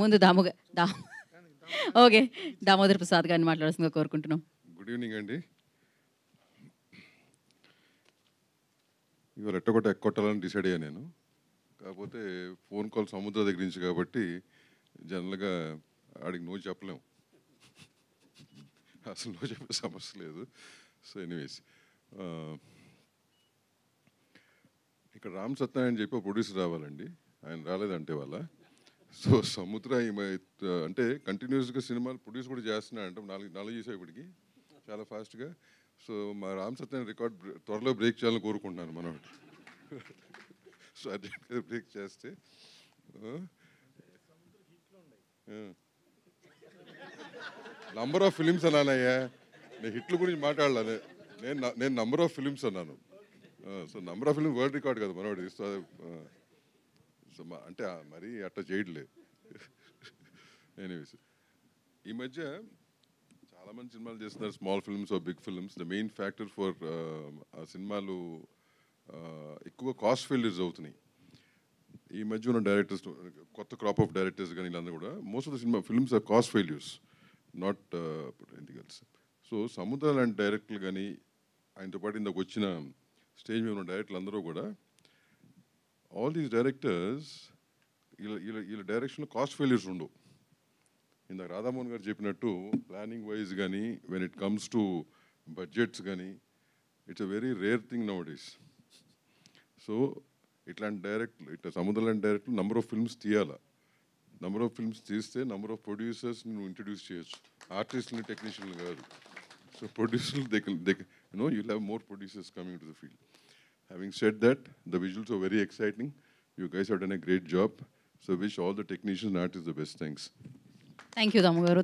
ముందు ఓకే, దామోదర్ ప్రసాద్ గారిని మాట్లాడాల్సిందిగా కోరుకుంటున్నాం. గుడ్ ఈవినింగ్ అండి. ఇవాళ ఎట్టగొట్ట ఎక్కొట్టాలని డిసైడ్ అయ్యా నేను. కాకపోతే ఫోన్ కాల్ సముద్ర దగ్గర నుంచి కాబట్టి జనరల్గా ఆడికి నో చెప్పలేము, అసలు నో చెప్పే సమస్య లేదు. సో ఎనీవేస్, ఇక్కడ రామ్ సత్యనారాయణ అని చెప్పి ప్రొడ్యూసర్ రావాలండి, ఆయన రాలేదంటే వాళ్ళ. సో సముద్ర అంటే కంటిన్యూస్గా సినిమాలు ప్రొడ్యూస్ కూడా చేస్తున్నాడు అంటే నాలుగు చేసే ఇప్పటికి చాలా ఫాస్ట్గా. సో మా రామ్ సత్యనారాయణ రికార్డ్ త్వరలో బ్రేక్ చేయాలని కోరుకుంటున్నాను మనం. సో అర్జెంట్గా బ్రేక్ చేస్తే నంబర్ ఆఫ్ ఫిలిమ్స్ అన్నానయ్యా, నేను హిట్లు గురించి మాట్లాడలే, నేను నంబర్ ఆఫ్ ఫిలిమ్స్ అన్నాను. So number of film world record కదా మనవాడు. సో అంటే మరీ అట్లా చేయట్లేదు. ఎనీవేస్, ఈ మధ్య చాలామంది సినిమాలు చేస్తున్నారు, small films or big films. The main factor for ఆ సినిమాలు ఎక్కువ కాస్ట్ ఫెయిల్యూర్స్ అవుతున్నాయి. ఈ మధ్య ఉన్న డైరెక్టర్స్, కొత్త క్రాప్ ఆఫ్ డైరెక్టర్స్ కానీ వీళ్ళందరూ కూడా most of the cinema films are cast failures, not anything else. So Samudra లాంటి డైరెక్టర్లు కానీ ఆయనతో పాటు ఇందాక వచ్చిన స్టేజ్ మీద ఉన్న డైరెక్టర్లు అందరూ కూడా, ఆల్ దీస్ డైరెక్టర్స్ వీళ్ళ డైరెక్షన్లో కాస్ట్ ఫెయిల్యూర్స్ ఉండవు. ఇందాక రాధామోహన్ గారు చెప్పినట్టు ప్లానింగ్ వైజ్ కానీ when it comes to budgets కానీ it's a very rare thing nowadays. So ఇట్లా సముద్ర లాంటి డైరెక్టర్లు నంబర్ ఆఫ్ ఫిల్మ్స్ తీయాలా, నంబర్ ఆఫ్ ఫిల్మ్స్ తీస్తే నంబర్ ఆఫ్ ప్రొడ్యూసర్స్ నువ్వు ఇంట్రడ్యూస్ చేయొచ్చు, ఆర్టిస్టులని టెక్నీషియన్లు కాదు. సో ప్రొడ్యూసర్లు you'll have more producers coming to the field. Having said that, the visuals are very exciting. You guys have done a great job. So wish all the technicians and artists the best. Thanks. Thank you Damu గారు.